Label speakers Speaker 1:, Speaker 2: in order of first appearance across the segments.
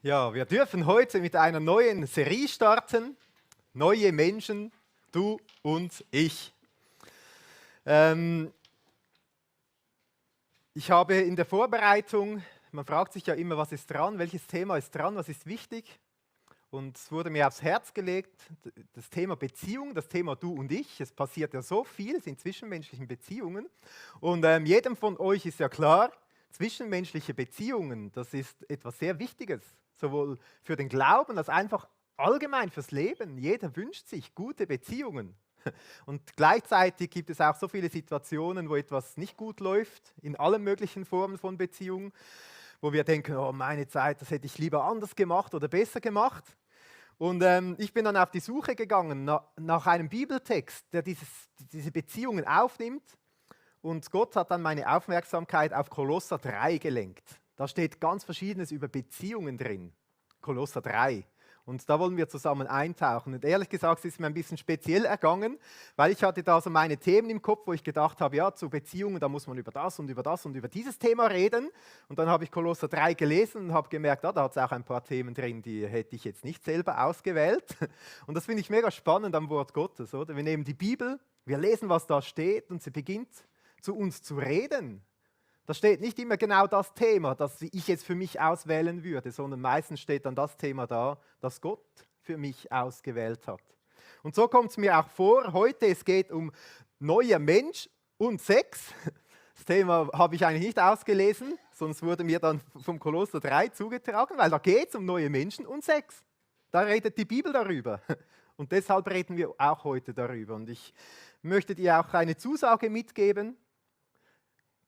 Speaker 1: Ja, wir dürfen heute mit einer neuen Serie starten. Neue Menschen, du und ich. Ähm, Ich habe in der Vorbereitung, man fragt sich ja immer, was ist dran, welches Thema ist dran, was ist wichtig. Und es wurde mir aufs Herz gelegt, das Thema Beziehung, das Thema du und ich. Es passiert ja so viel, es sind zwischenmenschlichen Beziehungen. Und jedem von euch ist ja klar, zwischenmenschliche Beziehungen, das ist etwas sehr Wichtiges, sowohl für den Glauben als einfach allgemein fürs Leben. Jeder wünscht sich gute Beziehungen. Und gleichzeitig gibt es auch so viele Situationen, wo etwas nicht gut läuft, in allen möglichen Formen von Beziehungen, wo wir denken, oh meine Zeit, das hätte ich lieber anders gemacht oder besser gemacht. Und ich bin dann auf die Suche gegangen nach einem Bibeltext, der diese Beziehungen aufnimmt. Und Gott hat dann meine Aufmerksamkeit auf Kolosser 3 gelenkt. Da steht ganz Verschiedenes über Beziehungen drin. Kolosser 3. Und da wollen wir zusammen eintauchen. Und ehrlich gesagt, es ist mir ein bisschen speziell ergangen, weil ich hatte da so meine Themen im Kopf, wo ich gedacht habe, ja, zu Beziehungen, da muss man über das und über das und über dieses Thema reden. Und dann habe ich Kolosser 3 gelesen und habe gemerkt, da hat es auch ein paar Themen drin, die hätte ich jetzt nicht selber ausgewählt. Und das finde ich mega spannend am Wort Gottes, oder? Wir nehmen die Bibel, wir lesen, was da steht und sie beginnt zu uns zu reden. Da steht nicht immer genau das Thema, das ich jetzt für mich auswählen würde, sondern meistens steht dann das Thema da, das Gott für mich ausgewählt hat. Und so kommt es mir auch vor, heute es geht um neuer Mensch und Sex. Das Thema habe ich eigentlich nicht ausgelesen, sonst wurde mir dann vom Kolosser 3 zugetragen, weil da geht es um neue Menschen und Sex. Da redet die Bibel darüber. Und deshalb reden wir auch heute darüber. Und ich möchte dir auch eine Zusage mitgeben.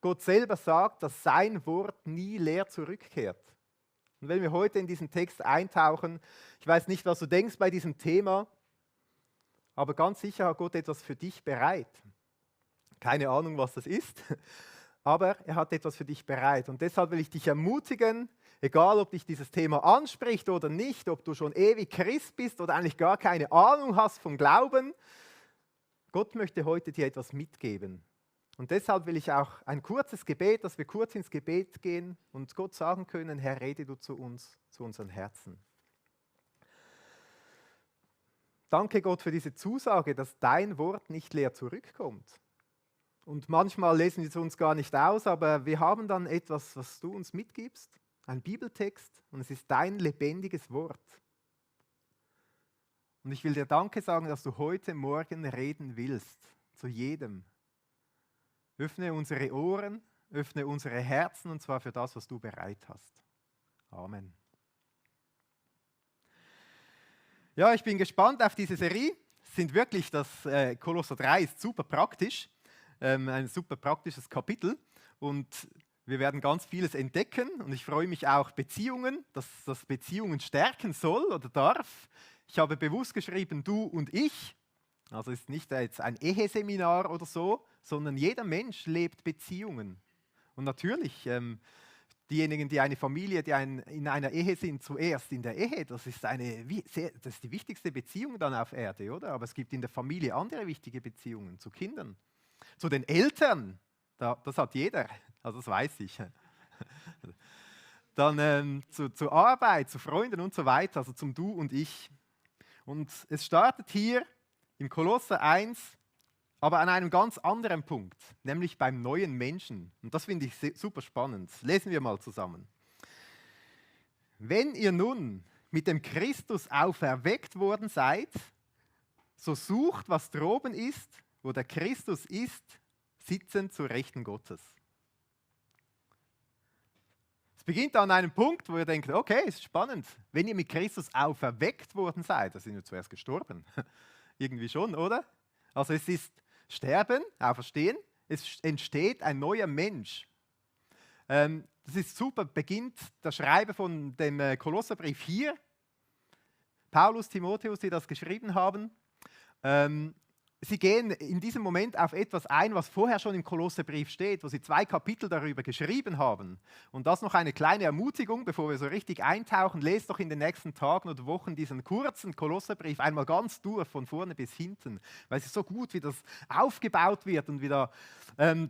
Speaker 1: Gott selber sagt, dass sein Wort nie leer zurückkehrt. Und wenn wir heute in diesen Text eintauchen, ich weiß nicht, was du denkst bei diesem Thema, aber ganz sicher hat Gott etwas für dich bereit. Keine Ahnung, was das ist, aber er hat etwas für dich bereit. Und deshalb will ich dich ermutigen, egal ob dich dieses Thema anspricht oder nicht, ob du schon ewig Christ bist oder eigentlich gar keine Ahnung hast vom Glauben, Gott möchte heute dir etwas mitgeben. Und deshalb will ich auch ein kurzes Gebet, dass wir kurz ins Gebet gehen und Gott sagen können, Herr, rede du zu uns, zu unseren Herzen. Danke Gott für diese Zusage, dass dein Wort nicht leer zurückkommt. Und manchmal lesen wir es uns gar nicht aus, aber wir haben dann etwas, was du uns mitgibst, ein Bibeltext, und es ist dein lebendiges Wort. Und ich will dir Danke sagen, dass du heute Morgen reden willst, zu jedem. Öffne unsere Ohren, öffne unsere Herzen, und zwar für das, was du bereit hast. Amen. Ja, ich bin gespannt auf diese Serie. Kolosser 3 ist super praktisch, ein super praktisches Kapitel. Und wir werden ganz vieles entdecken. Und ich freue mich auch Beziehungen, dass das Beziehungen stärken soll oder darf. Ich habe bewusst geschrieben, du und ich. Also ist nicht jetzt ein Eheseminar oder so, sondern jeder Mensch lebt Beziehungen. Und natürlich, diejenigen, die eine Familie, in einer Ehe sind, zuerst in der Ehe, das ist die wichtigste Beziehung dann auf Erde, oder? Aber es gibt in der Familie andere wichtige Beziehungen, zu Kindern, zu den Eltern, das hat jeder, also das weiß ich. Dann zur Arbeit, zu Freunden und so weiter, also zum Du und Ich. Und es startet hier im Kolosser 1, aber an einem ganz anderen Punkt, nämlich beim neuen Menschen. Und das finde ich super spannend. Lesen wir mal zusammen. Wenn ihr nun mit dem Christus auferweckt worden seid, so sucht, was droben ist, wo der Christus ist, sitzend zur Rechten Gottes. Es beginnt an einem Punkt, wo ihr denkt, okay, ist spannend. Wenn ihr mit Christus auferweckt worden seid, da sind wir zuerst gestorben. Irgendwie schon, oder? Also es ist Sterben, Auferstehen, es entsteht ein neuer Mensch. Das ist super, beginnt der Schreiber von dem Kolosserbrief hier, Paulus, Timotheus, die das geschrieben haben. sie gehen in diesem Moment auf etwas ein, was vorher schon im Kolosserbrief steht, wo sie 2 Kapitel darüber geschrieben haben. Und das noch eine kleine Ermutigung, bevor wir so richtig eintauchen. Lest doch in den nächsten Tagen oder Wochen diesen kurzen Kolosserbrief einmal ganz durch, von vorne bis hinten. Weil es ist so gut, wie das aufgebaut wird und wieder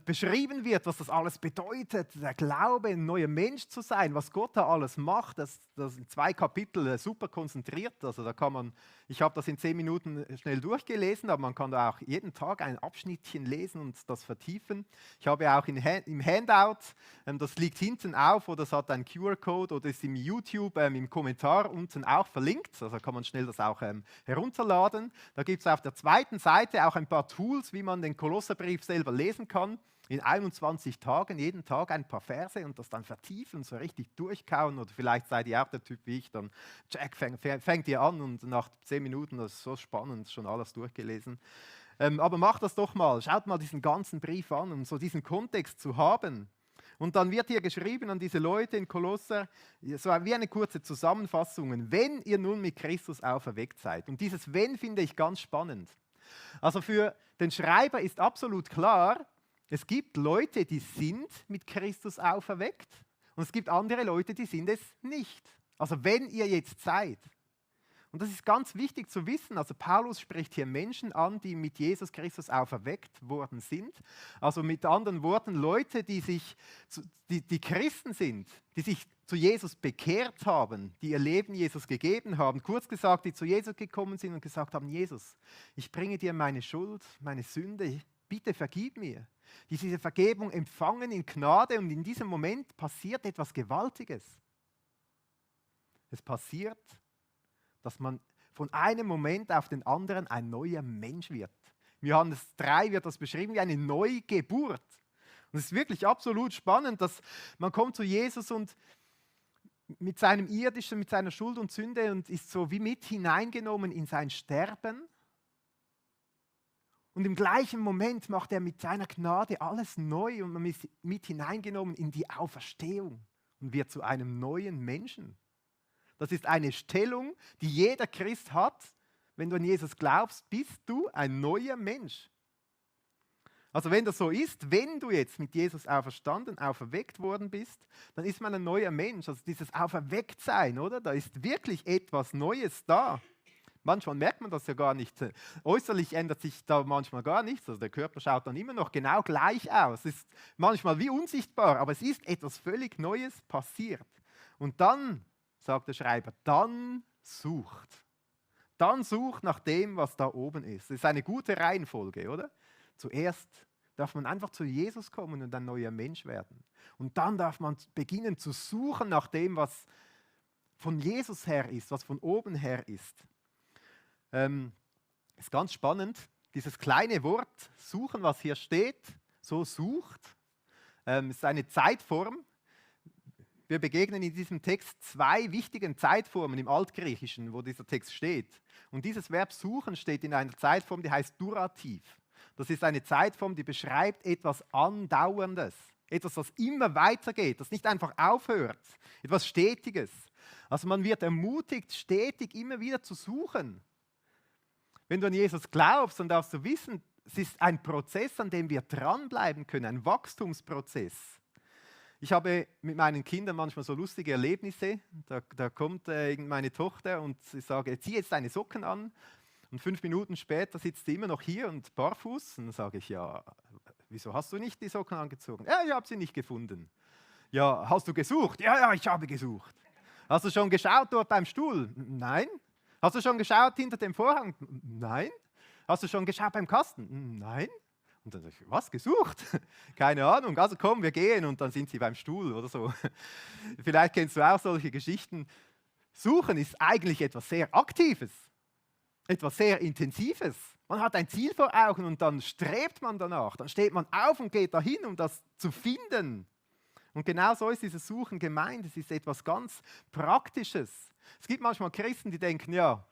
Speaker 1: beschrieben wird, was das alles bedeutet. Der Glaube, ein neuer Mensch zu sein, was Gott da alles macht. Das in 2 Kapitel super konzentriert. Also da kann man, ich habe das in 10 Minuten schnell durchgelesen, aber man kann da auch jeden Tag ein Abschnittchen lesen und das vertiefen. Ich habe ja auch im Handout, das liegt hinten auf oder das hat einen QR-Code oder ist im YouTube im Kommentar unten auch verlinkt. Also kann man schnell das auch herunterladen. Da gibt es auf der zweiten Seite auch ein paar Tools, wie man den Kolosserbrief selber lesen kann. In 21 Tagen, jeden Tag ein paar Verse und das dann vertiefen, so richtig durchkauen. Oder vielleicht seid ihr auch der Typ wie ich, dann Jack, fängt ihr an und nach 10 Minuten, das ist so spannend, schon alles durchgelesen. Aber macht das doch mal, schaut mal diesen ganzen Brief an, um so diesen Kontext zu haben. Und dann wird hier geschrieben an diese Leute in Kolosser, so wie eine kurze Zusammenfassung, wenn ihr nun mit Christus auferweckt seid. Und dieses Wenn finde ich ganz spannend. Also für den Schreiber ist absolut klar, es gibt Leute, die sind mit Christus auferweckt und es gibt andere Leute, die sind es nicht. Also wenn ihr jetzt seid. Und das ist ganz wichtig zu wissen. Also Paulus spricht hier Menschen an, die mit Jesus Christus auferweckt worden sind. Also mit anderen Worten Leute, die Christen sind, die sich zu Jesus bekehrt haben, die ihr Leben Jesus gegeben haben. Kurz gesagt, die zu Jesus gekommen sind und gesagt haben, Jesus, ich bringe dir meine Schuld, meine Sünde, bitte vergib mir. Die diese Vergebung empfangen in Gnade und in diesem Moment passiert etwas Gewaltiges. Es passiert, dass man von einem Moment auf den anderen ein neuer Mensch wird. In Johannes 3 wird das beschrieben wie eine Neugeburt. Und es ist wirklich absolut spannend, dass man kommt zu Jesus und mit seinem Irdischen, mit seiner Schuld und Sünde und ist so wie mit hineingenommen in sein Sterben. Und im gleichen Moment macht er mit seiner Gnade alles neu und man ist mit hineingenommen in die Auferstehung und wird zu einem neuen Menschen. Das ist eine Stellung, die jeder Christ hat. Wenn du an Jesus glaubst, bist du ein neuer Mensch. Also wenn das so ist, wenn du jetzt mit Jesus auferstanden, auferweckt worden bist, dann ist man ein neuer Mensch. Also dieses Auferwecktsein, oder? Da ist wirklich etwas Neues da. Manchmal merkt man das ja gar nicht. Äußerlich ändert sich da manchmal gar nichts. Also der Körper schaut dann immer noch genau gleich aus. Es ist manchmal wie unsichtbar, aber es ist etwas völlig Neues passiert. Und dann, sagt der Schreiber, dann sucht. Dann sucht nach dem, was da oben ist. Das ist eine gute Reihenfolge, oder? Zuerst darf man einfach zu Jesus kommen und ein neuer Mensch werden. Und dann darf man beginnen zu suchen nach dem, was von Jesus her ist, was von oben her ist. Ist ganz spannend, dieses kleine Wort suchen, was hier steht, so sucht, ist eine Zeitform. Wir begegnen in diesem Text 2 wichtigen Zeitformen im Altgriechischen, wo dieser Text steht. Und dieses Verb suchen steht in einer Zeitform, die heißt Durativ. Das ist eine Zeitform, die beschreibt etwas Andauerndes, etwas, das immer weitergeht, das nicht einfach aufhört, etwas Stetiges. Also man wird ermutigt, stetig immer wieder zu suchen. Wenn du an Jesus glaubst, dann darfst du wissen, es ist ein Prozess, an dem wir dranbleiben können, ein Wachstumsprozess. Ich habe mit meinen Kindern manchmal so lustige Erlebnisse. Da kommt meine Tochter und ich sage, zieh jetzt deine Socken an. Und 5 Minuten später sitzt sie immer noch hier und barfuß. Und dann sage ich, ja, wieso hast du nicht die Socken angezogen? Ja, ich habe sie nicht gefunden. Ja, hast du gesucht? Ja, ich habe gesucht. Hast du schon geschaut dort beim Stuhl? Nein. Hast du schon geschaut hinter dem Vorhang? Nein. Hast du schon geschaut beim Kasten? Nein. Und dann sage ich, was, gesucht? Keine Ahnung. Also komm, wir gehen und dann sind sie beim Stuhl oder so. Vielleicht kennst du auch solche Geschichten. Suchen ist eigentlich etwas sehr Aktives, etwas sehr Intensives. Man hat ein Ziel vor Augen und dann strebt man danach. Dann steht man auf und geht dahin, um das zu finden. Und genau so ist dieses Suchen gemeint. Es ist etwas ganz Praktisches. Es gibt manchmal Christen, die denken, ja,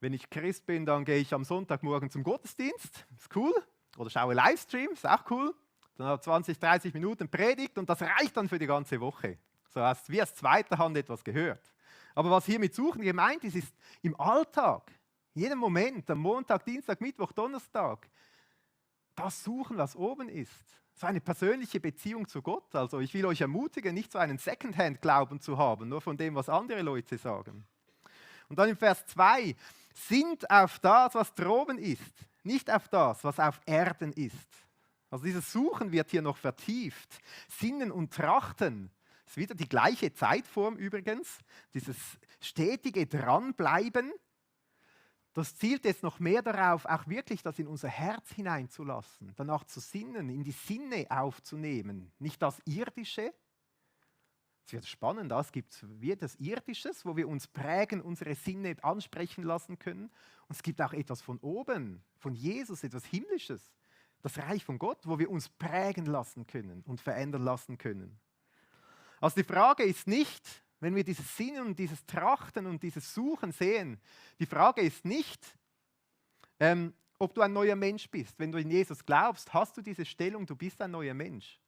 Speaker 1: wenn ich Christ bin, dann gehe ich am Sonntagmorgen zum Gottesdienst. Ist cool. Oder schaue Livestream, ist auch cool. Dann hat 20, 30 Minuten Predigt und das reicht dann für die ganze Woche. So hast wie aus zweiter Hand etwas gehört. Aber was hier mit Suchen gemeint ist, ist im Alltag, In jedem Moment, am Montag, Dienstag, Mittwoch, Donnerstag, das suchen, was oben ist. So eine persönliche Beziehung zu Gott. Also ich will euch ermutigen, nicht so einen Secondhand-Glauben zu haben, nur von dem, was andere Leute sagen. Und dann im Vers 2, sinnt auf das, was droben ist, nicht auf das, was auf Erden ist. Also dieses Suchen wird hier noch vertieft. Sinnen und Trachten, das ist wieder die gleiche Zeitform übrigens, dieses stetige Dranbleiben. Das zielt jetzt noch mehr darauf, auch wirklich das in unser Herz hineinzulassen, danach zu sinnen, in die Sinne aufzunehmen. Nicht das Irdische. Es wird spannend, es gibt das Irdisches, wo wir uns prägen, unsere Sinne ansprechen lassen können. Und es gibt auch etwas von oben, von Jesus, etwas Himmlisches. Das Reich von Gott, wo wir uns prägen lassen können und verändern lassen können. Also die Frage ist nicht, wenn wir dieses Sinnen und dieses Trachten und dieses Suchen sehen, die Frage ist nicht, ob du ein neuer Mensch bist. Wenn du in Jesus glaubst, hast du diese Stellung, du bist ein neuer Mensch.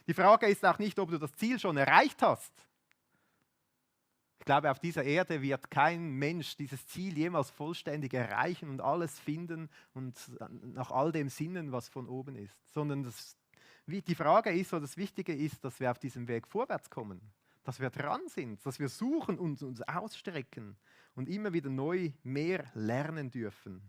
Speaker 1: Die Frage ist auch nicht, ob du das Ziel schon erreicht hast. Ich glaube, auf dieser Erde wird kein Mensch dieses Ziel jemals vollständig erreichen und alles finden und nach all dem sinnen, was von oben ist. Sondern die Frage ist, oder das Wichtige ist, dass wir auf diesem Weg vorwärts kommen. Dass wir dran sind, dass wir suchen und uns ausstrecken und immer wieder neu mehr lernen dürfen.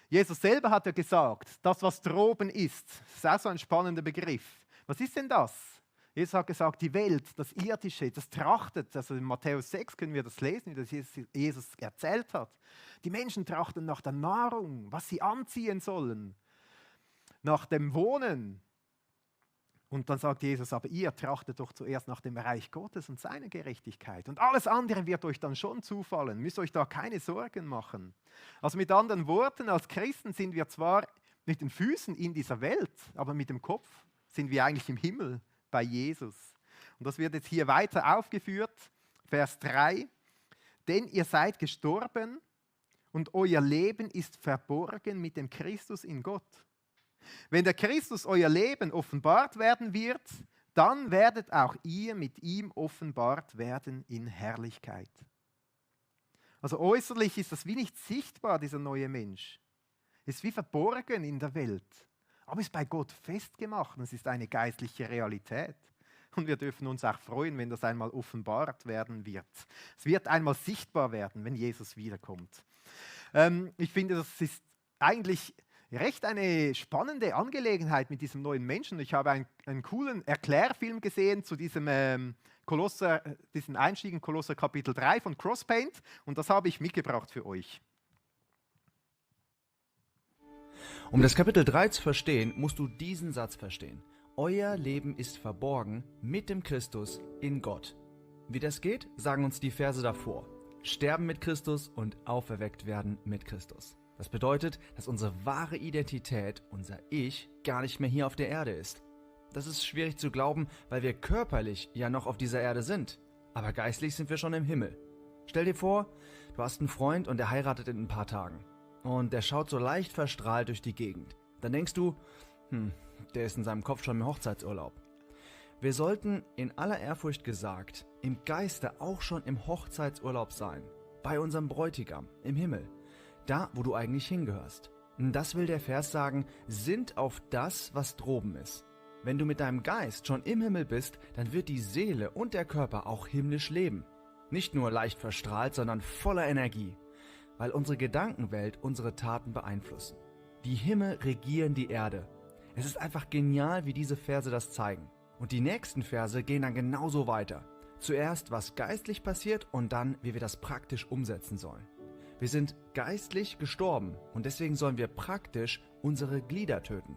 Speaker 1: Jesus selber hat ja gesagt, das, was droben ist auch so ein spannender Begriff. Was ist denn das? Jesus hat gesagt, die Welt, das Irdische, das trachtet, also in Matthäus 6 können wir das lesen, wie das Jesus erzählt hat. Die Menschen trachten nach der Nahrung, was sie anziehen sollen, nach dem Wohnen. Und dann sagt Jesus, aber ihr trachtet doch zuerst nach dem Reich Gottes und seiner Gerechtigkeit. Und alles andere wird euch dann schon zufallen. Müsst euch da keine Sorgen machen. Also mit anderen Worten, als Christen sind wir zwar mit den Füßen in dieser Welt, aber mit dem Kopf sind wir eigentlich im Himmel bei Jesus. Und das wird jetzt hier weiter aufgeführt, Vers 3. Denn ihr seid gestorben und euer Leben ist verborgen mit dem Christus in Gott. Wenn der Christus euer Leben offenbart werden wird, dann werdet auch ihr mit ihm offenbart werden in Herrlichkeit. Also äußerlich ist das wie nicht sichtbar, dieser neue Mensch. Ist wie verborgen in der Welt, aber ist bei Gott festgemacht und es ist eine geistliche Realität. Und wir dürfen uns auch freuen, wenn das einmal offenbart werden wird. Es wird einmal sichtbar werden, wenn Jesus wiederkommt. Ich finde, das ist eigentlich recht eine spannende Angelegenheit mit diesem neuen Menschen. Ich habe einen coolen Erklärfilm gesehen zu diesen Einstieg in Kolosser Kapitel 3 von Crosspaint und das habe ich mitgebracht für euch.
Speaker 2: Um das Kapitel 3 zu verstehen, musst du diesen Satz verstehen. Euer Leben ist verborgen mit dem Christus in Gott. Wie das geht, sagen uns die Verse davor. Sterben mit Christus und auferweckt werden mit Christus. Das bedeutet, dass unsere wahre Identität, unser Ich, gar nicht mehr hier auf der Erde ist. Das ist schwierig zu glauben, weil wir körperlich ja noch auf dieser Erde sind. Aber geistlich sind wir schon im Himmel. Stell dir vor, du hast einen Freund und der heiratet in ein paar Tagen. Und der schaut so leicht verstrahlt durch die Gegend. Dann denkst du, der ist in seinem Kopf schon im Hochzeitsurlaub. Wir sollten in aller Ehrfurcht gesagt im Geiste auch schon im Hochzeitsurlaub sein. Bei unserem Bräutigam im Himmel. Da, wo du eigentlich hingehörst. Und das will der Vers sagen, sinnt auf das, was droben ist. Wenn du mit deinem Geist schon im Himmel bist, dann wird die Seele und der Körper auch himmlisch leben. Nicht nur leicht verstrahlt, sondern voller Energie. Weil unsere Gedankenwelt unsere Taten beeinflussen. Die Himmel regieren die Erde. Es ist einfach genial, wie diese Verse das zeigen. Und die nächsten Verse gehen dann genauso weiter. Zuerst, was geistlich passiert und dann, wie wir das praktisch umsetzen sollen. Wir sind geistlich gestorben und deswegen sollen wir praktisch unsere Glieder töten.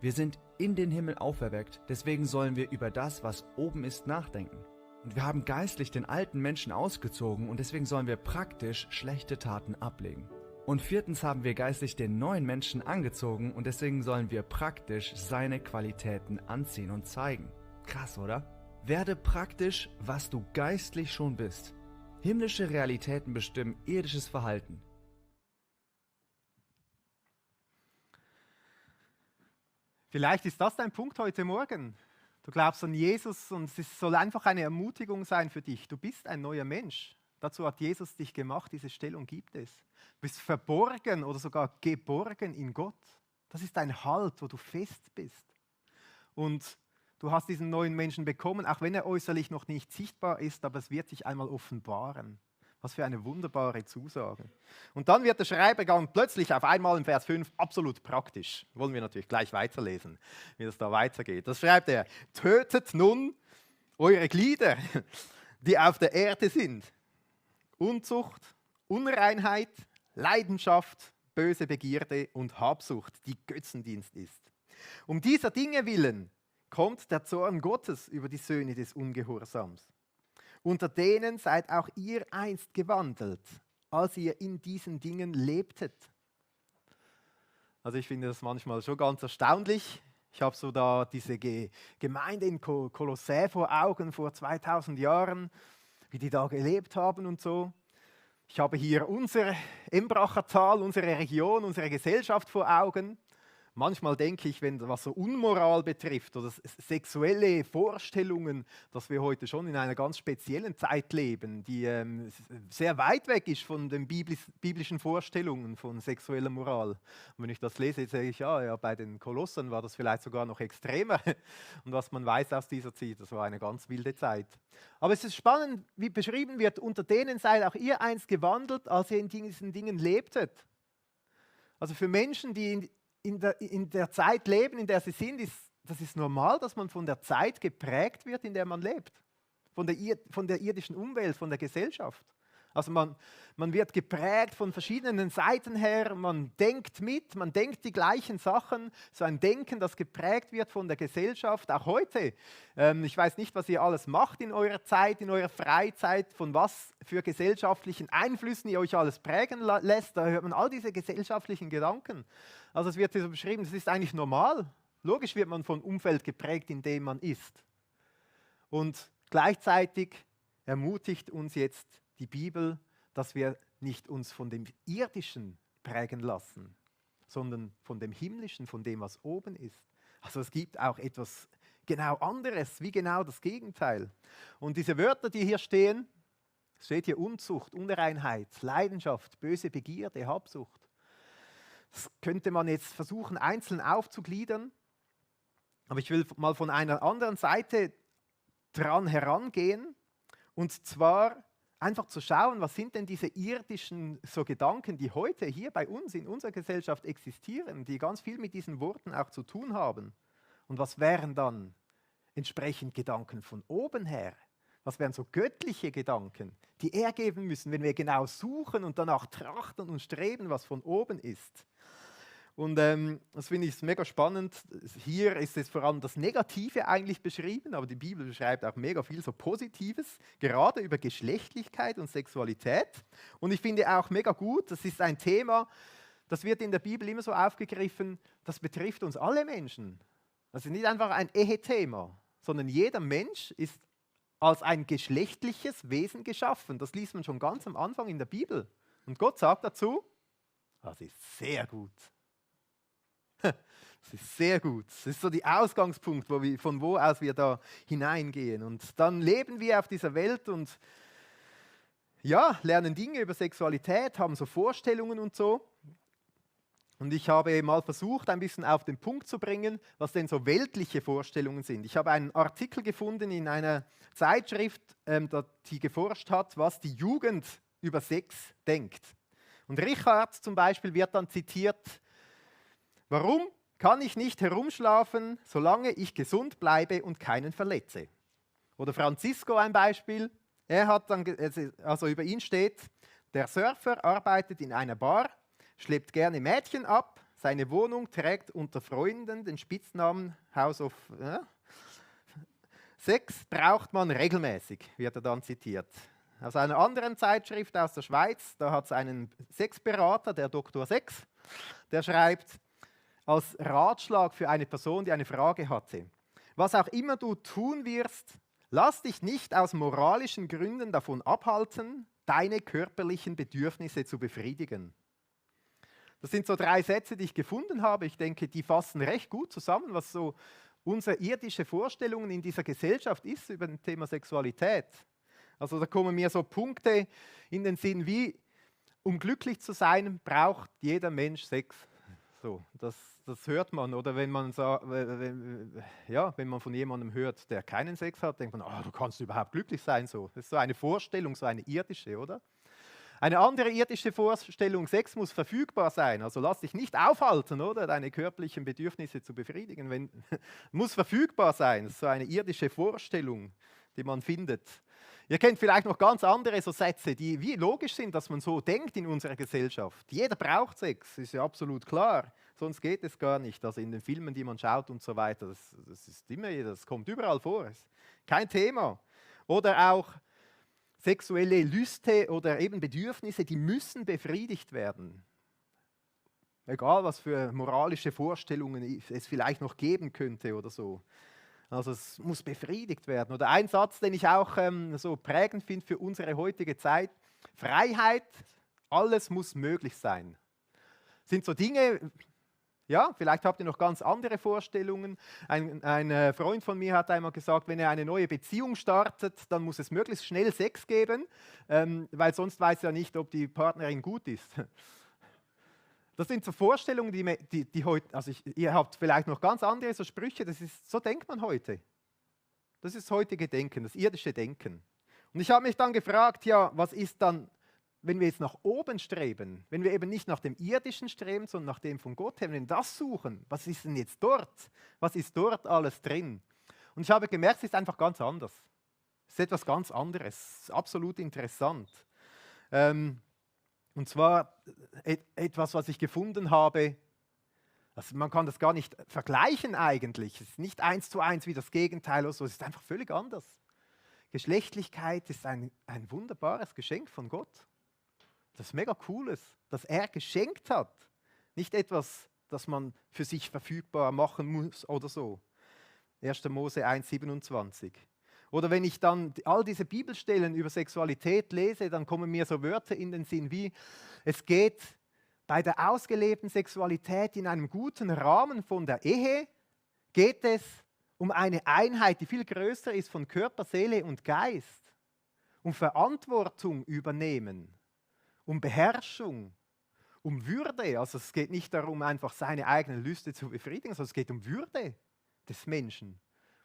Speaker 2: Wir sind in den Himmel auferweckt, deswegen sollen wir über das, was oben ist, nachdenken. Und wir haben geistlich den alten Menschen ausgezogen und deswegen sollen wir praktisch schlechte Taten ablegen. Und viertens haben wir geistlich den neuen Menschen angezogen und deswegen sollen wir praktisch seine Qualitäten anziehen und zeigen. Krass, oder? Werde praktisch, was du geistlich schon bist. Himmlische Realitäten bestimmen irdisches Verhalten.
Speaker 1: Vielleicht ist das dein Punkt heute Morgen. Du glaubst an Jesus und es soll einfach eine Ermutigung sein für dich. Du bist ein neuer Mensch. Dazu hat Jesus dich gemacht, diese Stellung gibt es. Du bist verborgen oder sogar geborgen in Gott. Das ist ein Halt, wo du fest bist. Und du hast diesen neuen Menschen bekommen, auch wenn er äußerlich noch nicht sichtbar ist, aber es wird sich einmal offenbaren. Was für eine wunderbare Zusage. Und dann wird der Schreiber ganz plötzlich auf einmal im Vers 5 absolut praktisch. Wollen wir natürlich gleich weiterlesen, wie das da weitergeht. Das schreibt er: Tötet nun eure Glieder, die auf der Erde sind. Unzucht, Unreinheit, Leidenschaft, böse Begierde und Habsucht, die Götzendienst ist. Um dieser Dinge willen kommt der Zorn Gottes über die Söhne des Ungehorsams. Unter denen seid auch ihr einst gewandelt, als ihr in diesen Dingen lebtet. Also ich finde das manchmal schon ganz erstaunlich. Ich habe so da diese Gemeinde in Kolossä vor Augen, vor 2000 Jahren, wie die da gelebt haben und so. Ich habe hier unser Embracher Tal, unsere Region, unsere Gesellschaft vor Augen. Manchmal denke ich, wenn was so Unmoral betrifft oder sexuelle Vorstellungen, dass wir heute schon in einer ganz speziellen Zeit leben, die sehr weit weg ist von den biblischen Vorstellungen von sexueller Moral. Und wenn ich das lese, sage ich, ja, bei den Kolossern war das vielleicht sogar noch extremer. Und was man weiß aus dieser Zeit, das war eine ganz wilde Zeit. Aber es ist spannend, wie beschrieben wird, unter denen seid auch ihr einst gewandelt, als ihr in diesen Dingen lebtet. Also für Menschen, die in der Zeit leben, in der sie sind, das ist normal, dass man von der Zeit geprägt wird, in der man lebt. Von der irdischen Umwelt, von der Gesellschaft. Also man wird geprägt von verschiedenen Seiten her, man denkt mit, man denkt die gleichen Sachen. So ein Denken, das geprägt wird von der Gesellschaft, auch heute. Ich weiß nicht, was ihr alles macht in eurer Zeit, in eurer Freizeit, von was für gesellschaftlichen Einflüssen ihr euch alles prägen lässt. Da hört man all diese gesellschaftlichen Gedanken. Also es wird hier so beschrieben, das ist eigentlich normal. Logisch wird man vom Umfeld geprägt, in dem man ist. Und gleichzeitig ermutigt uns jetzt die Bibel, dass wir nicht uns von dem Irdischen prägen lassen, sondern von dem Himmlischen, von dem, was oben ist. Also es gibt auch etwas genau anderes, wie genau das Gegenteil. Und diese Wörter, die hier stehen, steht hier Unzucht, Unreinheit, Leidenschaft, böse Begierde, Habsucht. Das könnte man jetzt versuchen, einzeln aufzugliedern. Aber ich will mal von einer anderen Seite dran herangehen. Und zwar einfach zu schauen, was sind denn diese irdischen so Gedanken, die heute hier bei uns in unserer Gesellschaft existieren, die ganz viel mit diesen Worten auch zu tun haben. Und was wären dann entsprechend Gedanken von oben her? Was wären so göttliche Gedanken, die ergeben müssen, wenn wir genau suchen und danach trachten und streben, was von oben ist? Und das finde ich mega spannend. Hier ist es vor allem das Negative eigentlich beschrieben, aber die Bibel beschreibt auch mega viel so Positives, gerade über Geschlechtlichkeit und Sexualität. Und ich finde auch mega gut, das ist ein Thema, das wird in der Bibel immer so aufgegriffen, das betrifft uns alle Menschen. Also nicht einfach ein Ehethema, sondern jeder Mensch ist als ein geschlechtliches Wesen geschaffen. Das liest man schon ganz am Anfang in der Bibel. Und Gott sagt dazu, das ist sehr gut. Das ist sehr gut. Das ist so der Ausgangspunkt, von wo aus wir da hineingehen. Und dann leben wir auf dieser Welt und ja, lernen Dinge über Sexualität, haben so Vorstellungen und so. Und ich habe mal versucht, ein bisschen auf den Punkt zu bringen, was denn so weltliche Vorstellungen sind. Ich habe einen Artikel gefunden in einer Zeitschrift, die geforscht hat, was die Jugend über Sex denkt. Und Richard zum Beispiel wird dann zitiert: Warum kann ich nicht herumschlafen, solange ich gesund bleibe und keinen verletze? Oder Francisco ein Beispiel. Er hat dann, also über ihn steht: Der Surfer arbeitet in einer Bar, schleppt gerne Mädchen ab, seine Wohnung trägt unter Freunden den Spitznamen House of Sex braucht man regelmäßig, wird er dann zitiert. Aus einer anderen Zeitschrift aus der Schweiz, da hat es einen Sexberater, der Dr. Sex, der schreibt als Ratschlag für eine Person, die eine Frage hatte: Was auch immer du tun wirst, lass dich nicht aus moralischen Gründen davon abhalten, deine körperlichen Bedürfnisse zu befriedigen. Das sind so 3 Sätze, die ich gefunden habe. Ich denke, die fassen recht gut zusammen, was so unsere irdische Vorstellungen in dieser Gesellschaft ist über das Thema Sexualität. Also da kommen mir so Punkte in den Sinn, wie um glücklich zu sein, braucht jeder Mensch Sex. So, das hört man. Oder wenn man, wenn man von jemandem hört, der keinen Sex hat, denkt man, du kannst überhaupt glücklich sein. So. Das ist so eine Vorstellung, so eine irdische, oder? Eine andere irdische Vorstellung, Sex muss verfügbar sein. Also lass dich nicht aufhalten, oder? Deine körperlichen Bedürfnisse zu befriedigen. Muss verfügbar sein. Das ist so eine irdische Vorstellung, die man findet. Ihr kennt vielleicht noch ganz andere so Sätze, die wie logisch sind, dass man so denkt in unserer Gesellschaft. Jeder braucht Sex, ist ja absolut klar. Sonst geht es gar nicht. Also in den Filmen, die man schaut und so weiter, das kommt überall vor. Ist kein Thema. Oder auch sexuelle Lüste oder eben Bedürfnisse, die müssen befriedigt werden. Egal, was für moralische Vorstellungen es vielleicht noch geben könnte oder so. Also es muss befriedigt werden. Oder ein Satz, den ich auch so prägend finde für unsere heutige Zeit: Freiheit, alles muss möglich sein. Sind so Dinge, ja, vielleicht habt ihr noch ganz andere Vorstellungen. Ein Freund von mir hat einmal gesagt, wenn er eine neue Beziehung startet, dann muss es möglichst schnell Sex geben, weil sonst weiß er nicht, ob die Partnerin gut ist. Das sind so Vorstellungen, die heute, also ihr habt vielleicht noch ganz andere so Sprüche, so denkt man heute. Das ist das heutige Denken, das irdische Denken. Und ich habe mich dann gefragt, ja, was ist dann, wenn wir jetzt nach oben streben, wenn wir eben nicht nach dem irdischen streben, sondern nach dem von Gott her, wenn wir das suchen, was ist denn jetzt dort? Was ist dort alles drin? Und ich habe gemerkt, es ist einfach ganz anders. Es ist etwas ganz anderes, absolut interessant. Und zwar etwas, was ich gefunden habe, also man kann das gar nicht vergleichen eigentlich. Es ist nicht 1:1 wie das Gegenteil oder so, es ist einfach völlig anders. Geschlechtlichkeit ist ein wunderbares Geschenk von Gott. Das mega Cooles, das er geschenkt hat. Nicht etwas, das man für sich verfügbar machen muss oder so. 1. Mose 1,27. Oder wenn ich dann all diese Bibelstellen über Sexualität lese, dann kommen mir so Wörter in den Sinn wie, es geht bei der ausgelebten Sexualität in einem guten Rahmen von der Ehe, geht es um eine Einheit, die viel größer ist von Körper, Seele und Geist, um Verantwortung übernehmen, um Beherrschung, um Würde. Also es geht nicht darum, einfach seine eigenen Lüste zu befriedigen, sondern es geht um Würde des Menschen.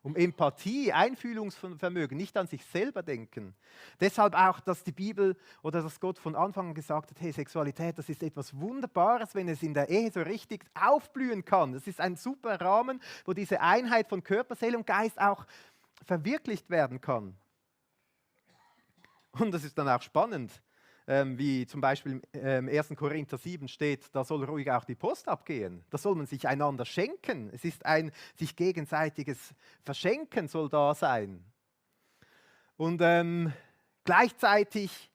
Speaker 1: Um Empathie, Einfühlungsvermögen, nicht an sich selber denken. Deshalb auch, dass die Bibel oder dass Gott von Anfang an gesagt hat, hey, Sexualität, das ist etwas Wunderbares, wenn es in der Ehe so richtig aufblühen kann. Das ist ein super Rahmen, wo diese Einheit von Körper, Seele und Geist auch verwirklicht werden kann. Und das ist dann auch spannend, wie zum Beispiel im 1. Korinther 7 steht, da soll ruhig auch die Post abgehen. Da soll man sich einander schenken. Es ist ein sich gegenseitiges Verschenken soll da sein. Und gleichzeitig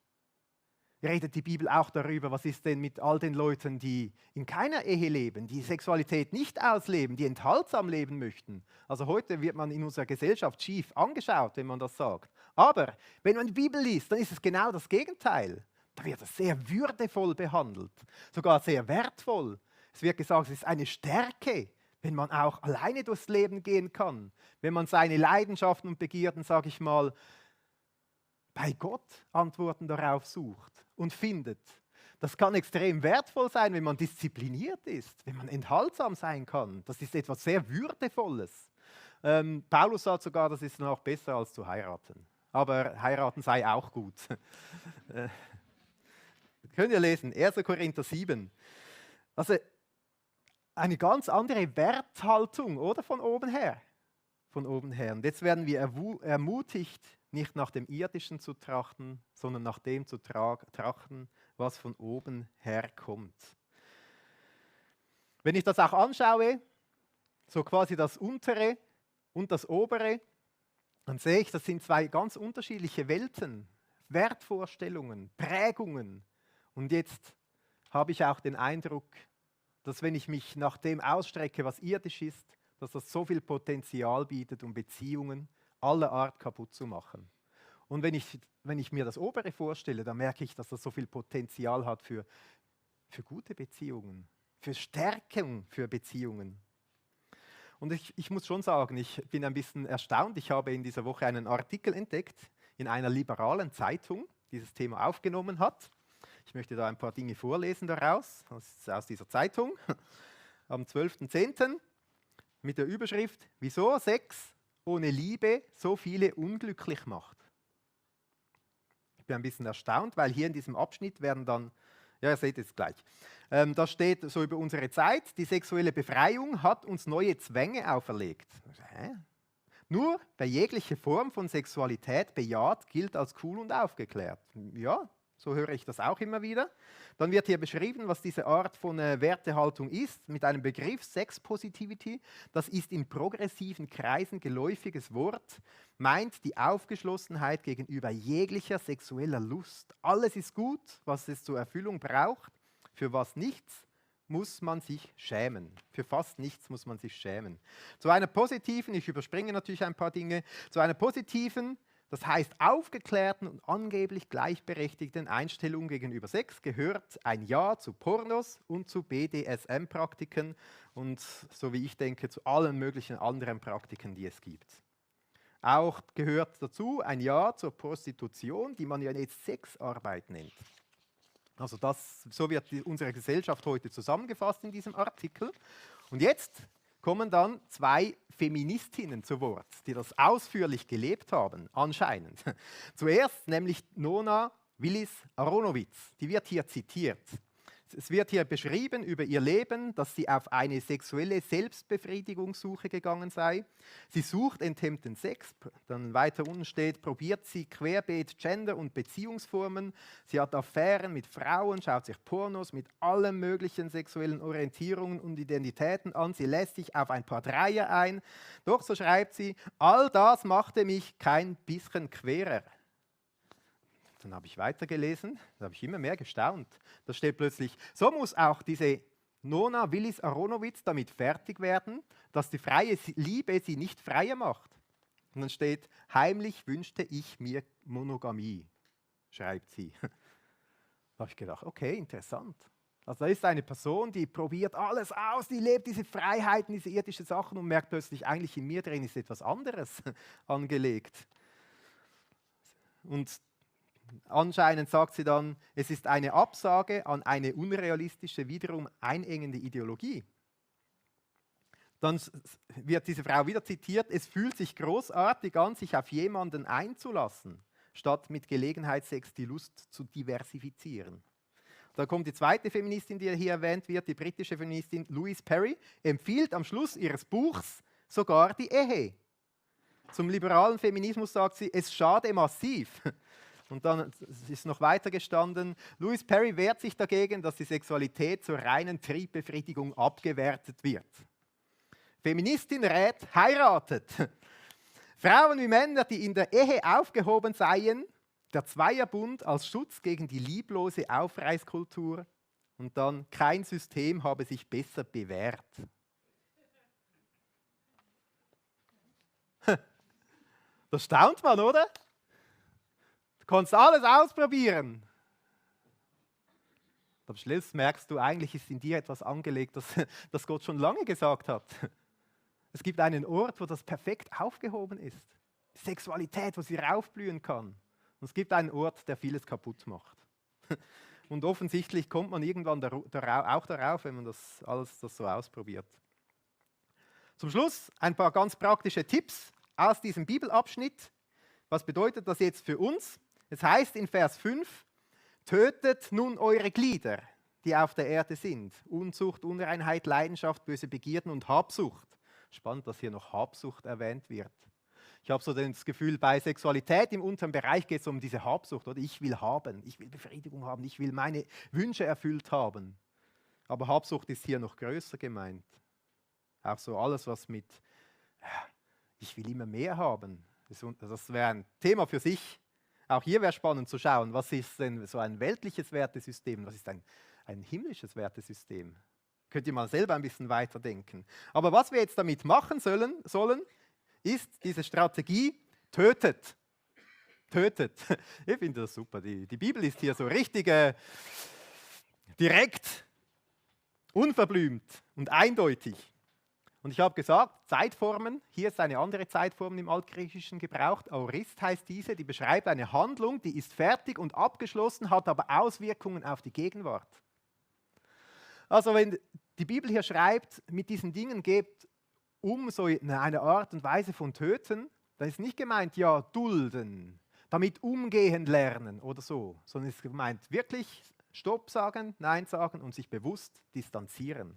Speaker 1: redet die Bibel auch darüber, was ist denn mit all den Leuten, die in keiner Ehe leben, die Sexualität nicht ausleben, die enthaltsam leben möchten. Also heute wird man in unserer Gesellschaft schief angeschaut, wenn man das sagt. Aber wenn man die Bibel liest, dann ist es genau das Gegenteil. Da wird es sehr würdevoll behandelt, sogar sehr wertvoll. Es wird gesagt, es ist eine Stärke, wenn man auch alleine durchs Leben gehen kann, wenn man seine Leidenschaften und Begierden, sage ich mal, bei Gott Antworten darauf sucht und findet. Das kann extrem wertvoll sein, wenn man diszipliniert ist, wenn man enthaltsam sein kann. Das ist etwas sehr Würdevolles. Paulus sagt sogar, das ist noch besser als zu heiraten. Aber heiraten sei auch gut. Könnt ihr lesen, 1. Korinther 7. Also eine ganz andere Werthaltung, oder? Von oben her. Von oben her. Und jetzt werden wir ermutigt, nicht nach dem Irdischen zu trachten, sondern nach dem zu trachten, was von oben her kommt. Wenn ich das auch anschaue, so quasi das Untere und das Obere, dann sehe ich, das sind zwei ganz unterschiedliche Welten, Wertvorstellungen, Prägungen. Und jetzt habe ich auch den Eindruck, dass wenn ich mich nach dem ausstrecke, was irdisch ist, dass das so viel Potenzial bietet, um Beziehungen aller Art kaputt zu machen. Und wenn ich mir das Obere vorstelle, dann merke ich, dass das so viel Potenzial hat für gute Beziehungen, für Stärkung für Beziehungen. Und ich muss schon sagen, ich bin ein bisschen erstaunt. Ich habe in dieser Woche einen Artikel entdeckt in einer liberalen Zeitung dieses Thema aufgenommen hat. Ich möchte da ein paar Dinge vorlesen daraus, aus dieser Zeitung, am 12.10. mit der Überschrift, wieso Sex ohne Liebe so viele unglücklich macht. Ich bin ein bisschen erstaunt, weil hier in diesem Abschnitt werden dann, ja, ihr seht es gleich, da steht so über unsere Zeit, die sexuelle Befreiung hat uns neue Zwänge auferlegt. Hä? Nur wer jegliche Form von Sexualität bejaht, gilt als cool und aufgeklärt. Ja, so höre ich das auch immer wieder. Dann wird hier beschrieben, was diese Art von Wertehaltung ist, mit einem Begriff Sex Positivity. Das ist in progressiven Kreisen geläufiges Wort, meint die Aufgeschlossenheit gegenüber jeglicher sexueller Lust. Alles ist gut, was es zur Erfüllung braucht, für was nichts muss man sich schämen. Für fast nichts muss man sich schämen. Zu einer positiven, ich überspringe natürlich ein paar Dinge, zu einer positiven, das heißt aufgeklärten und angeblich gleichberechtigten Einstellungen gegenüber Sex gehört ein Ja zu Pornos und zu BDSM-Praktiken und, so wie ich denke, zu allen möglichen anderen Praktiken, die es gibt. Auch gehört dazu ein Ja zur Prostitution, die man ja jetzt Sexarbeit nennt. Also so wird unsere Gesellschaft heute zusammengefasst in diesem Artikel. Und jetzt kommen dann zwei Feministinnen zu Wort, die das ausführlich gelebt haben, anscheinend. Zuerst nämlich Nona Willis-Aronowitz, die wird hier zitiert. Es wird hier beschrieben über ihr Leben, dass sie auf eine sexuelle Selbstbefriedigungssuche gegangen sei. Sie sucht enthemmten Sex, dann weiter unten steht, probiert sie querbeet Gender- und Beziehungsformen. Sie hat Affären mit Frauen, schaut sich Pornos mit allen möglichen sexuellen Orientierungen und Identitäten an. Sie lässt sich auf ein paar Dreier ein. Doch, so schreibt sie, all das machte mich kein bisschen querer. Dann habe ich weitergelesen, da habe ich immer mehr gestaunt. Da steht plötzlich, so muss auch diese Nona Willis-Aronowitz damit fertig werden, dass die freie Liebe sie nicht freier macht. Und dann steht, heimlich wünschte ich mir Monogamie, schreibt sie. Da habe ich gedacht, okay, interessant. Also da ist eine Person, die probiert alles aus, die lebt diese Freiheiten, diese irdischen Sachen und merkt plötzlich, eigentlich in mir drin ist etwas anderes angelegt. Und anscheinend sagt sie dann, es ist eine Absage an eine unrealistische, wiederum einengende Ideologie. Dann wird diese Frau wieder zitiert, es fühlt sich großartig an, sich auf jemanden einzulassen, statt mit Gelegenheitssex die Lust zu diversifizieren. Da kommt die zweite Feministin, die hier erwähnt wird, die britische Feministin Louise Perry, empfiehlt am Schluss ihres Buchs sogar die Ehe. Zum liberalen Feminismus sagt sie, es schade massiv. Und dann ist noch weiter gestanden, Louise Perry wehrt sich dagegen, dass die Sexualität zur reinen Triebbefriedigung abgewertet wird. Feministin rät, heiratet. Frauen wie Männer, die in der Ehe aufgehoben seien, der Zweierbund als Schutz gegen die lieblose Aufreißkultur und dann kein System habe sich besser bewährt. Das staunt man, oder? Du kannst alles ausprobieren. Am Schluss merkst du, eigentlich ist in dir etwas angelegt, das Gott schon lange gesagt hat. Es gibt einen Ort, wo das perfekt aufgehoben ist. Sexualität, wo sie raufblühen kann. Und es gibt einen Ort, der vieles kaputt macht. Und offensichtlich kommt man irgendwann auch darauf, wenn man das alles so ausprobiert. Zum Schluss ein paar ganz praktische Tipps aus diesem Bibelabschnitt. Was bedeutet das jetzt für uns? Es heißt in Vers 5, tötet nun eure Glieder, die auf der Erde sind. Unzucht, Unreinheit, Leidenschaft, böse Begierden und Habsucht. Spannend, dass hier noch Habsucht erwähnt wird. Ich habe so das Gefühl, bei Sexualität im unteren Bereich geht es um diese Habsucht. Oder? Ich will haben, ich will Befriedigung haben, ich will meine Wünsche erfüllt haben. Aber Habsucht ist hier noch größer gemeint. Auch so alles, was mit, ich will immer mehr haben. Das wäre ein Thema für sich. Auch hier wäre spannend zu schauen, was ist denn so ein weltliches Wertesystem, was ist ein himmlisches Wertesystem. Könnt ihr mal selber ein bisschen weiterdenken. Aber was wir jetzt damit machen sollen, ist diese Strategie, tötet. Tötet. Ich finde das super. Die Bibel ist hier so richtig direkt, unverblümt und eindeutig. Und ich habe gesagt, Zeitformen, hier ist eine andere Zeitform im Altgriechischen gebraucht, Aorist heißt diese, die beschreibt eine Handlung, die ist fertig und abgeschlossen, hat aber Auswirkungen auf die Gegenwart. Also wenn die Bibel hier schreibt, mit diesen Dingen geht um so in einer Art und Weise von töten, dann ist nicht gemeint, ja, dulden, damit umgehen lernen oder so, sondern es ist gemeint, wirklich Stopp sagen, Nein sagen und sich bewusst distanzieren.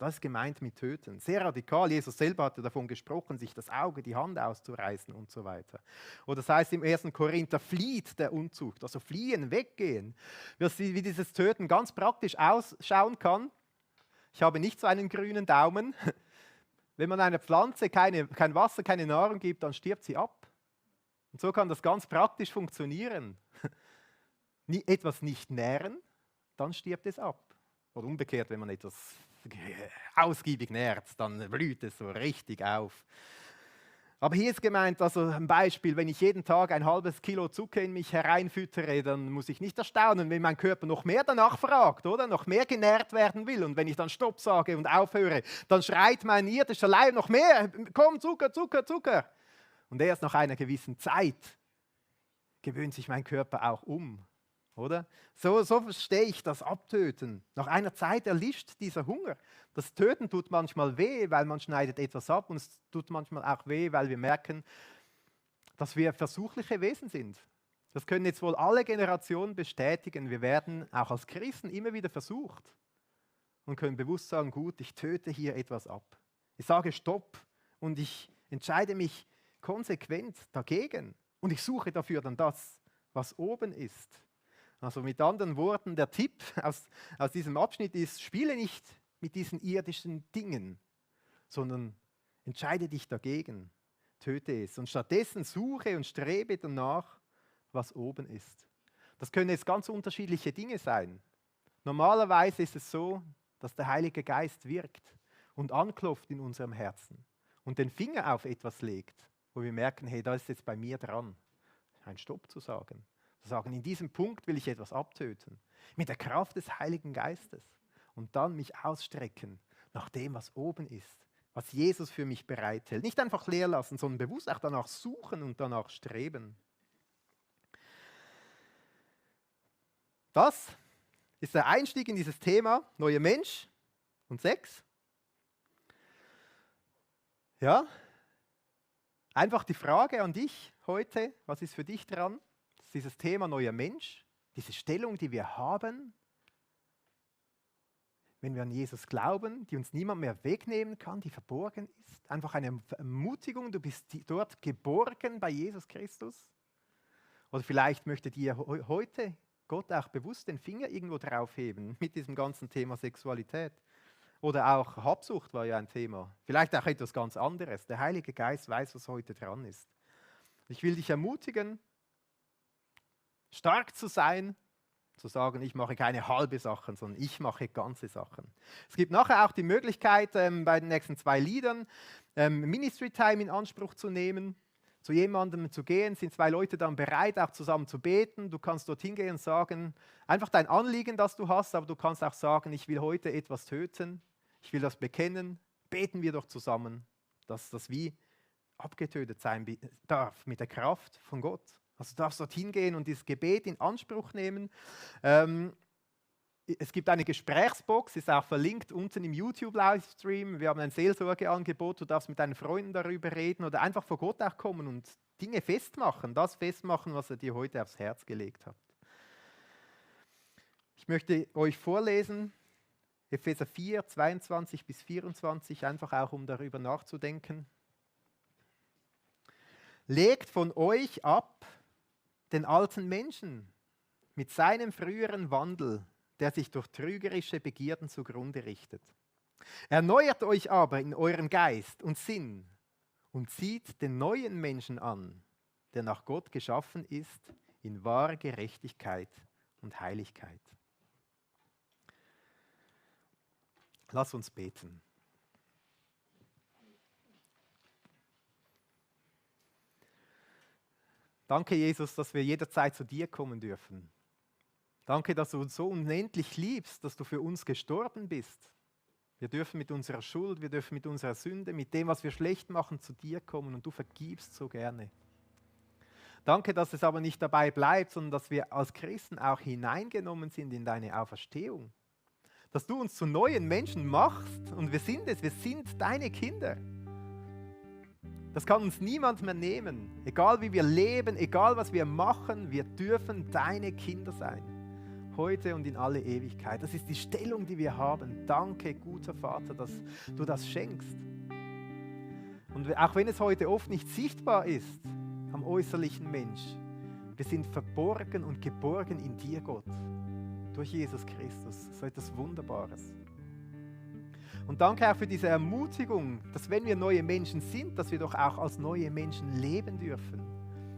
Speaker 1: Das ist gemeint mit töten. Sehr radikal. Jesus selber hatte davon gesprochen, sich das Auge, die Hand auszureißen und so weiter. Oder das heißt im 1. Korinther, flieht der Unzucht, also fliehen, weggehen. Wie dieses Töten ganz praktisch ausschauen kann. Ich habe nicht so einen grünen Daumen. Wenn man einer Pflanze kein Wasser, keine Nahrung gibt, dann stirbt sie ab. Und so kann das ganz praktisch funktionieren. Etwas nicht nähren, dann stirbt es ab. Oder umgekehrt, wenn man etwas ausgiebig nährt, dann blüht es so richtig auf. Aber hier ist gemeint, also ein Beispiel, wenn ich jeden Tag ein halbes Kilo Zucker in mich hereinfüttere, dann muss ich nicht erstaunen, wenn mein Körper noch mehr danach fragt, oder? Noch mehr genährt werden will. Und wenn ich dann Stopp sage und aufhöre, dann schreit mein irdischer Leib noch mehr, komm, Zucker, Zucker, Zucker. Und erst nach einer gewissen Zeit gewöhnt sich mein Körper auch um. Oder? So verstehe ich das Abtöten. Nach einer Zeit erlischt dieser Hunger. Das Töten tut manchmal weh, weil man schneidet etwas ab, und es tut manchmal auch weh, weil wir merken, dass wir versuchliche Wesen sind. Das können jetzt wohl alle Generationen bestätigen. Wir werden auch als Christen immer wieder versucht und können bewusst sagen, gut, ich töte hier etwas ab. Ich sage Stopp und ich entscheide mich konsequent dagegen und ich suche dafür dann das, was oben ist. Also mit anderen Worten, der Tipp aus diesem Abschnitt ist, spiele nicht mit diesen irdischen Dingen, sondern entscheide dich dagegen, töte es. Und stattdessen suche und strebe danach, was oben ist. Das können jetzt ganz unterschiedliche Dinge sein. Normalerweise ist es so, dass der Heilige Geist wirkt und anklopft in unserem Herzen und den Finger auf etwas legt, wo wir merken, hey, da ist jetzt bei mir dran, einen Stopp zu sagen. Sagen, in diesem Punkt will ich etwas abtöten. Mit der Kraft des Heiligen Geistes. Und dann mich ausstrecken nach dem, was oben ist. Was Jesus für mich bereithält. Nicht einfach leer lassen, sondern bewusst auch danach suchen und danach streben. Das ist der Einstieg in dieses Thema, neuer Mensch und Sex. Ja, einfach die Frage an dich heute, was ist für dich dran? Dieses Thema neuer Mensch, diese Stellung, die wir haben, wenn wir an Jesus glauben, die uns niemand mehr wegnehmen kann, die verborgen ist. Einfach eine Ermutigung, du bist dort geborgen bei Jesus Christus. Oder vielleicht möchte dir heute Gott auch bewusst den Finger irgendwo draufheben mit diesem ganzen Thema Sexualität. Oder auch Habsucht war ja ein Thema. Vielleicht auch etwas ganz anderes. Der Heilige Geist weiß, was heute dran ist. Ich will dich ermutigen, stark zu sein, zu sagen, ich mache keine halbe Sachen, sondern ich mache ganze Sachen. Es gibt nachher auch die Möglichkeit, bei den nächsten 2 Liedern Ministry Time in Anspruch zu nehmen, zu jemandem zu gehen, sind 2 Leute dann bereit, auch zusammen zu beten. Du kannst dorthin gehen und sagen, einfach dein Anliegen, das du hast, aber du kannst auch sagen, ich will heute etwas töten, ich will das bekennen, beten wir doch zusammen, dass das wie abgetötet sein darf mit der Kraft von Gott. Also du darfst dorthin gehen und dieses Gebet in Anspruch nehmen. Es gibt eine Gesprächsbox, ist auch verlinkt unten im YouTube-Livestream. Wir haben ein Seelsorgeangebot, du darfst mit deinen Freunden darüber reden oder einfach vor Gott auch kommen und Dinge festmachen, das festmachen, was er dir heute aufs Herz gelegt hat. Ich möchte euch vorlesen, Epheser 4, 22 bis 24, einfach auch um darüber nachzudenken. Legt von euch ab den alten Menschen mit seinem früheren Wandel, der sich durch trügerische Begierden zugrunde richtet. Erneuert euch aber in eurem Geist und Sinn und zieht den neuen Menschen an, der nach Gott geschaffen ist, in wahrer Gerechtigkeit und Heiligkeit. Lass uns beten. Danke, Jesus, dass wir jederzeit zu dir kommen dürfen. Danke, dass du uns so unendlich liebst, dass du für uns gestorben bist. Wir dürfen mit unserer Schuld, wir dürfen mit unserer Sünde, mit dem, was wir schlecht machen, zu dir kommen und du vergibst so gerne. Danke, dass es aber nicht dabei bleibt, sondern dass wir als Christen auch hineingenommen sind in deine Auferstehung. Dass du uns zu neuen Menschen machst und wir sind deine Kinder. Das kann uns niemand mehr nehmen. Egal wie wir leben, egal was wir machen, wir dürfen deine Kinder sein. Heute und in alle Ewigkeit. Das ist die Stellung, die wir haben. Danke, guter Vater, dass du das schenkst. Und auch wenn es heute oft nicht sichtbar ist am äußerlichen Mensch, wir sind verborgen und geborgen in dir, Gott. Durch Jesus Christus. So etwas Wunderbares. Und danke auch für diese Ermutigung, dass wenn wir neue Menschen sind, dass wir doch auch als neue Menschen leben dürfen.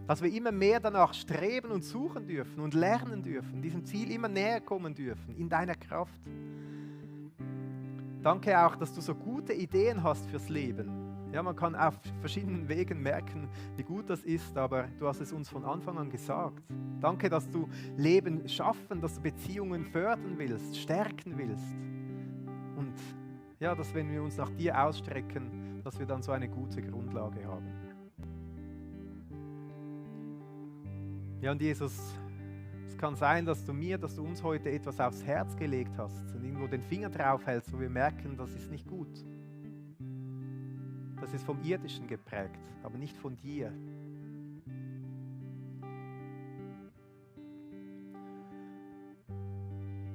Speaker 1: Dass wir immer mehr danach streben und suchen dürfen und lernen dürfen, diesem Ziel immer näher kommen dürfen, in deiner Kraft. Danke auch, dass du so gute Ideen hast fürs Leben. Ja, man kann auf verschiedenen Wegen merken, wie gut das ist, aber du hast es uns von Anfang an gesagt. Danke, dass du Leben schaffen, dass du Beziehungen fördern willst, stärken willst. Und ja, dass wenn wir uns nach dir ausstrecken, dass wir dann so eine gute Grundlage haben. Ja, und Jesus, es kann sein, dass du uns heute etwas aufs Herz gelegt hast und irgendwo den Finger drauf hältst, wo wir merken, das ist nicht gut. Das ist vom Irdischen geprägt, aber nicht von dir.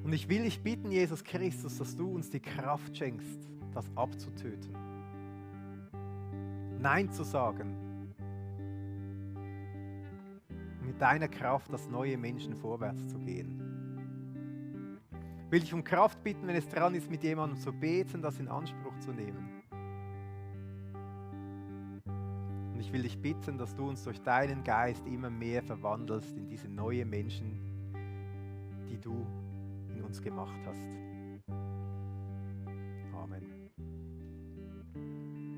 Speaker 1: Und ich will dich bitten, Jesus Christus, dass du uns die Kraft schenkst, das abzutöten. Nein zu sagen. Mit deiner Kraft, das neue Menschen vorwärts zu gehen. Ich will dich um Kraft bitten, wenn es dran ist, mit jemandem zu beten, das in Anspruch zu nehmen. Und ich will dich bitten, dass du uns durch deinen Geist immer mehr verwandelst in diese neuen Menschen, die du in uns gemacht hast. Amen.